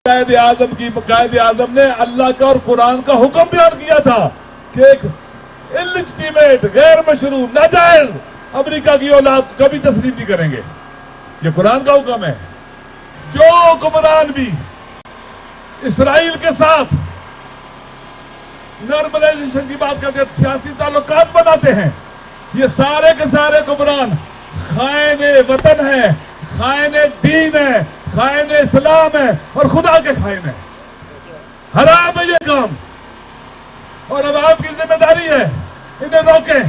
قائد اعظم نے اللہ کا اور قرآن کا حکم بیان کیا تھا کہ ایک انلیجٹیمیٹ غیر مشروع ناجائز امریکہ کی اولاد کبھی تسلیم نہیں کریں گے. یہ قرآن کا حکم ہے. جو حکمران بھی اسرائیل کے ساتھ نارملائزیشن کی بات کرتے ہیں، سیاسی تعلقات بناتے ہیں، یہ سارے کے سارے حکمران خائن وطن ہے، خائن دین ہے، خائن اسلام ہے اور خدا کے خائن ہے. حرام ہے یہ کام. اور اب آپ کی ذمہ داری ہے انہیں روکیں.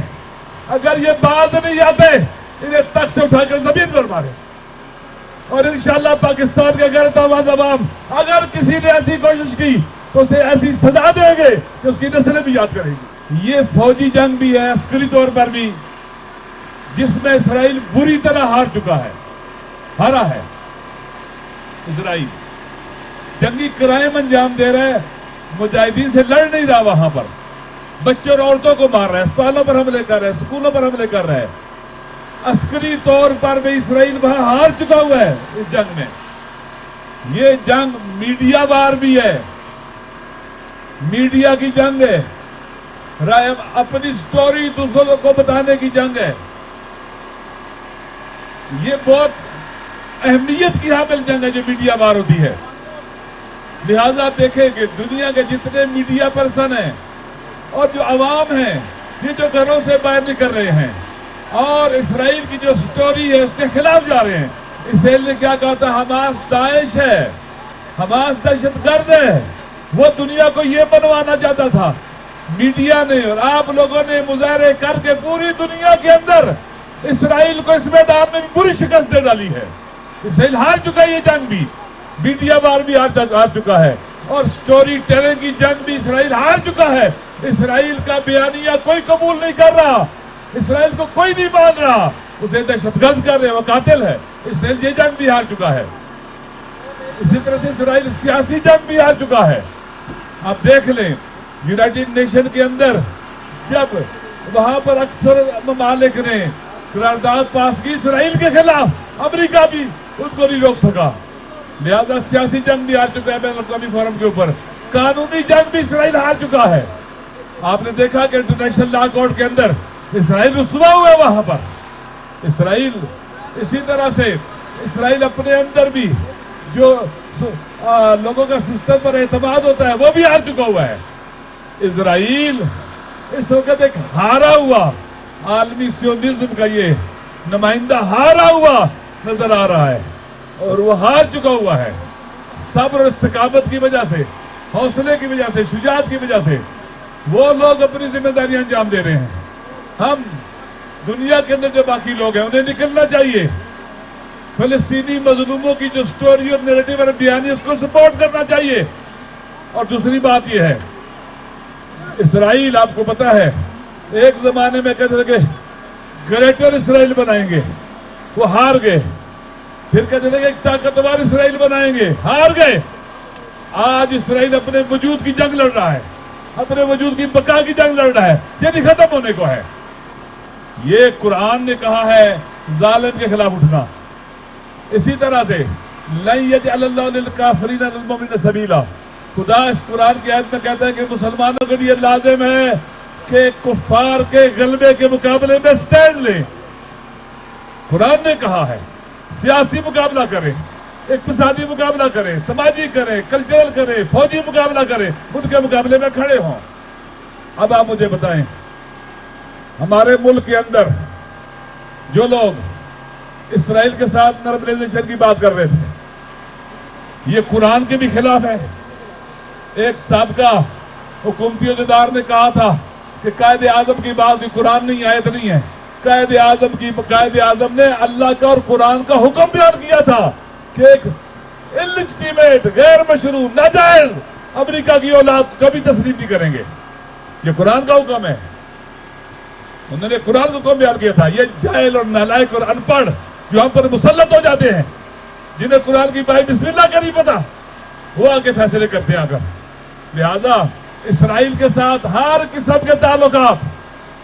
اگر یہ باز نہیں آتے انہیں تخت سے اٹھا کر زمین پر مارے. اور انشاءاللہ پاکستان کے غیر تواز عوام اگر کسی نے ایسی کوشش کی تو اسے ایسی سزا دیں گے کہ اس کی نسلیں بھی یاد کریں گی. یہ فوجی جنگ بھی ہے، عسکری طور پر بھی، جس میں اسرائیل بری طرح ہار چکا ہے، ہارا ہے. اسرائیل جنگی کرائم انجام دے رہا ہے، مجاہدین سے لڑ نہیں رہا، وہاں پر بچوں اور عورتوں کو مار رہا ہے، اسپتالوں پر حملے کر رہا ہے، اسکولوں پر حملے کر رہا ہے. عسکری طور پر بھی اسرائیل وہاں ہار چکا ہوا ہے اس جنگ میں. یہ جنگ میڈیا وار بھی ہے، میڈیا کی جنگ ہے، اپنی سٹوری دوسروں کو بتانے کی جنگ ہے. یہ بہت اہمیت کی حامل جنگ ہے جو میڈیا وار ہوتی ہے. لہذا دیکھیں کہ دنیا کے جتنے میڈیا پرسن ہیں اور جو عوام ہیں، یہ جو گھروں سے باہر نکل رہے ہیں اور اسرائیل کی جو سٹوری ہے اس کے خلاف جا رہے ہیں. اسرائیل نے کیا کہا تھا؟ حماس داعش ہے، حماس دہشت گرد ہے. وہ دنیا کو یہ بنوانا چاہتا تھا. میڈیا نے اور آپ لوگوں نے مظاہرے کر کے پوری دنیا کے اندر اسرائیل کو اس میدان میں بری شکست دے ڈالی ہے. اسرائیل ہار چکا ہے، یہ جنگ بھی میڈیا بار بھی ہار چکا ہے، اور سٹوری ٹیلنگ کی جنگ بھی اسرائیل ہار چکا ہے. اسرائیل کا بیانیہ کوئی قبول نہیں کر رہا، اسرائیل کو کوئی نہیں مان رہا، اسے دہشت گرد کر رہے ہیں، وہ قاتل ہے. اسرائیل یہ جنگ بھی ہار چکا ہے. اسی طرح سے اسرائیل سیاسی جنگ بھی ہار چکا ہے. آپ دیکھ لیں یونائٹڈ نیشن کے اندر جب وہاں پر اکثر ممالک نے قرارداد پاس کی اسرائیل کے خلاف، امریکہ بھی اس کو نہیں روک سکا. لہذا سیاسی جنگ بھی ہار چکا ہے بین الاقوامی فورم کے اوپر. قانونی جنگ بھی اسرائیل ہار چکا ہے. آپ نے دیکھا کہ انٹرنیشنل لا کورٹ کے اندر اسرائیل رسوا ہوا ہے. وہاں پر اسرائیل اسی طرح سے اسرائیل اپنے اندر بھی جو لوگوں کا سسٹم پر اعتماد ہوتا ہے وہ بھی ہار چکا ہوا ہے. اسرائیل اس وقت ایک ہارا ہوا عالمی سیونزم کا یہ نمائندہ ہارا ہوا نظر آ رہا ہے، اور وہ ہار چکا ہوا ہے. صبر اور استقامت کی وجہ سے، حوصلے کی وجہ سے، شجاعت کی وجہ سے وہ لوگ اپنی ذمہ داریاں انجام دے رہے ہیں. ہم دنیا کے اندر جو باقی لوگ ہیں انہیں نکلنا چاہیے. فلسطینی مظلوموں کی جو سٹوری اور نیریٹو اور بیانی اس کو سپورٹ کرنا چاہیے. اور دوسری بات یہ ہے، اسرائیل آپ کو پتا ہے ایک زمانے میں کہتے تھے کہ گریٹر اسرائیل بنائیں گے، وہ ہار گئے. پھر کہتے تھے کہ ایک طاقتور اسرائیل بنائیں گے، ہار گئے. آج اسرائیل اپنے وجود کی جنگ لڑ رہا ہے، اپنے وجود کی بقا کی جنگ لڑ رہا ہے. یہ نہیں ختم ہونے کو ہے. یہ قرآن نے کہا ہے ظالم کے خلاف اٹھنا. اسی طرح سے لن یجعل اللہ للکافرین علی المؤمنین سبیلا، خدا اس قرآن کی آیت میں کہتا ہے کہ مسلمانوں کے لیے لازم ہے کہ کفار کے غلبے کے مقابلے میں سٹینڈ لیں. قرآن نے کہا ہے سیاسی مقابلہ کریں، اقتصادی مقابلہ کریں، سماجی کریں، کلچرل کریں، فوجی مقابلہ کریں، ان کے مقابلے میں کھڑے ہوں. اب آپ مجھے بتائیں ہمارے ملک کے اندر جو لوگ اسرائیل کے ساتھ نارملائزیشن کی بات کر رہے تھے، یہ قرآن کے بھی خلاف ہے. ایک سابقہ حکومتی عہدیدار نے کہا تھا کہ قائد اعظم کی بات بھی قرآن نہیں، آیت نہیں ہے. قائد اعظم نے اللہ کا اور قرآن کا حکم بیان کیا تھا کہ ایک انلیجٹیمیٹ غیر مشروع ناجائز امریکہ کی اولاد کبھی تسلیم نہیں کریں گے. یہ قرآن کا حکم ہے. انہوں نے قرآن کو حکم بیان کیا تھا. یہ جاہل اور نالائق اور ان پڑھ جو ہم پر مسلط ہو جاتے ہیں، جنہیں قرآن کی بھائی بسم اللہ کا نہیں پتا، وہ آگے فیصلے کرتے ہیں آ کر. لہذا اسرائیل کے ساتھ ہر قسم کے تعلقات،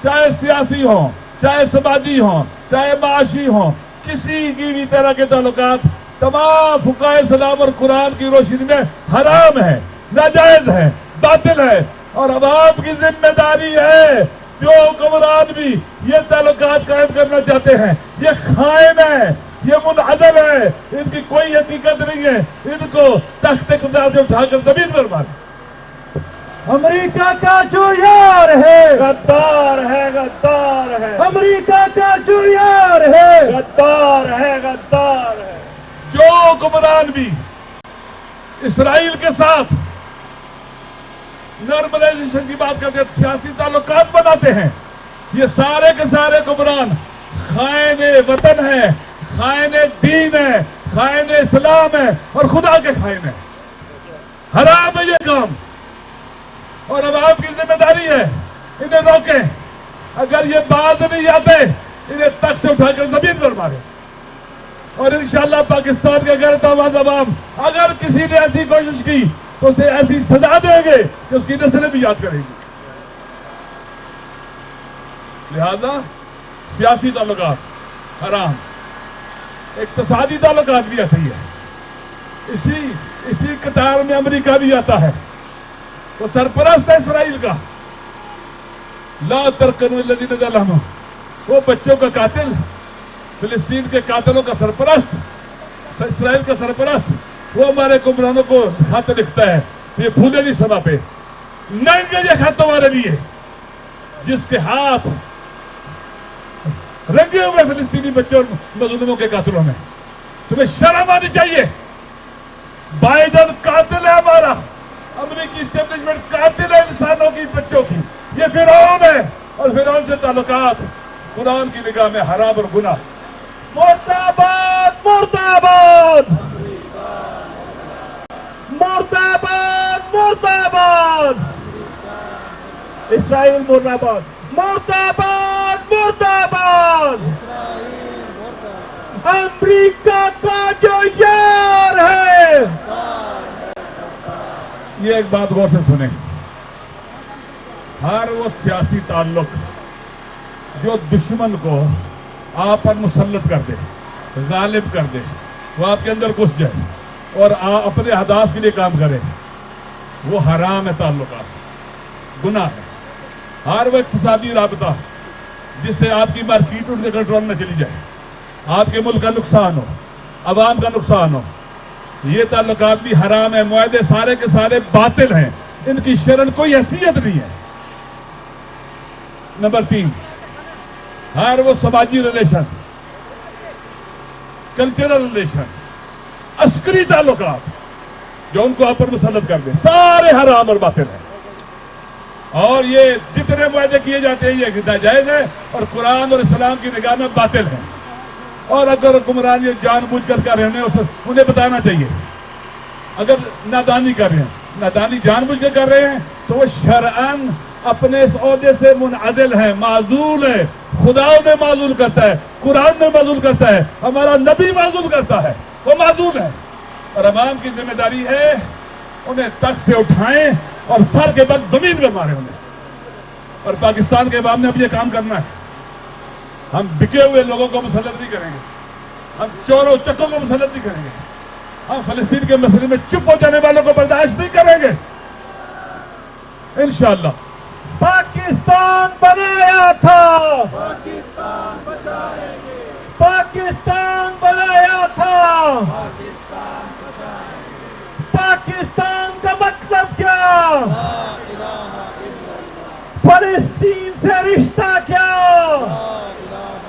چاہے سیاسی ہوں، چاہے سماجی ہوں، چاہے معاشی ہوں، کسی کی بھی طرح کے تعلقات تمام فقہائے اسلام اور قرآن کی روشنی میں حرام ہے، ناجائز ہے، باطل ہے، اور عوام کی ذمہ داری ہے جو حکمران بھی یہ تعلقات قائم کرنا چاہتے ہیں یہ خائن ہے، یہ منعزل ہے، ان کی کوئی حقیقت نہیں ہے، ان کو تخت اقتدار سے اٹھا کر زمین پر مار۔ امریکہ کا جو یار ہے غدار ہے، غدار ہے، امریکہ کا جو یار ہے غدار ہے، غدار ہے۔ جو حکمران بھی اسرائیل کے ساتھ نارملائزیشن کی بات کرتے ہیں، سیاسی تعلقات بناتے ہیں، یہ سارے کے سارے حکمران خائن وطن ہے، خائن دین ہے، خائن اسلام ہے اور خدا کے خائن ہے۔ حرام ہے یہ کام، اور اب آپ کی ذمہ داری ہے انہیں روکیں۔ اگر یہ باز نہیں آتے انہیں تخت سے اٹھا کر زمین پر مارے، اور انشاءاللہ پاکستان کے غیر تواز عوام اگر کسی نے ایسی کوشش کی تو اسے ایسی سزا دیں گے کہ اس کی نسلیں بھی یاد کریں گی۔ لہذا سیاسی تعلقات حرام، اقتصادی تعلقات بھی ایسے ہی ہے۔ اسی قطار میں امریکہ بھی آتا ہے، وہ سرپرست ہے اسرائیل کا، لا ترکنوا الذین ظلموا، وہ بچوں کا قاتل، فلسطین کے قاتلوں کا سرپرست، اسرائیل کا سرپرست، وہ ہمارے حکمرانوں کو خط لکھتا ہے، یہ پھولے نہیں سما پہ، ننگے یہ خط تمہارے لیے جس کے ہاتھ رنگے ہوئے فلسطینی بچوں اور مظلوموں کے قاتلوں میں، تمہیں شرم آنی چاہیے۔ بائیڈن قاتل ہے ہمارا، امریکی اسٹیبلشمنٹ قاتل ہے انسانوں کی، بچوں کی، یہ فرعون ہے، اور فرعون سے تعلقات قرآن کی نگاہ میں حرام اور گناہ۔ مرتاباد مرتاباد مرتاباد مرتاباد اسرائیل مرتاباد مرتاباد مرتاباد امریکہ کا جو یار ہے۔ یہ ایک بات غور سے سنیں، ہر وہ سیاسی تعلق جو دشمن کو آپ پر مسلط کر دے، غالب کر دے، وہ آپ کے اندر گھس جائے اور اپنے اہداف کے لیے کام کرے، وہ حرام ہے، تعلقات گناہ ہے۔ ہر وہ اقتصادی رابطہ جس سے آپ کی مارکیٹ ان کے کنٹرول میں چلی جائے، آپ کے ملک کا نقصان ہو، عوام کا نقصان ہو، یہ تعلقات بھی حرام ہے۔ معاہدے سارے کے سارے باطل ہیں، ان کی شرعن کوئی حیثیت نہیں ہے۔ نمبر 3، ہر وہ سماجی ریلیشن، کلچرل ریلیشن، عسکری تعلقات جو ان کو آپ پر مسلط کر دیں، سارے حرام اور باطل ہیں۔ اور یہ جتنے معاہدے کیے جاتے ہیں یہ ناجائز ہے اور قرآن اور اسلام کی نگاہ میں باطل ہیں۔ اور اگر حکمران یہ جان بوجھ کر رہے ہیں انہیں بتانا چاہیے، اگر نادانی کر رہے ہیں، نادانی جان بوجھ کے کر رہے ہیں تو وہ شرعاً اپنے اس عہدے سے منعزل ہے، معزول ہے۔ خدا انہیں معزول کرتا ہے، قرآن میں معزول کرتا ہے، ہمارا نبی معزول کرتا ہے، وہ معزول ہے۔ اور عوام کی ذمہ داری ہے انہیں تخت سے اٹھائیں اور سر کے بل زمین میں مارے انہیں۔ اور پاکستان کے عوام نے اب یہ کام کرنا ہے، ہم بکے ہوئے لوگوں کو مسلط نہیں کریں گے، ہم چوروں چکوں کو مسلط نہیں کریں گے، ہم فلسطین کے مسئلے میں چپ ہو جانے والوں کو برداشت نہیں کریں گے انشاءاللہ۔ پاکستان بنایا تھا، پاکستان بچائیں گے، پاکستان بنایا تھا، پاکستان بچائیں گے۔ پاکستان کا مقصد کیا؟ لا الہ الا اللہ، فلسطین سے رشتہ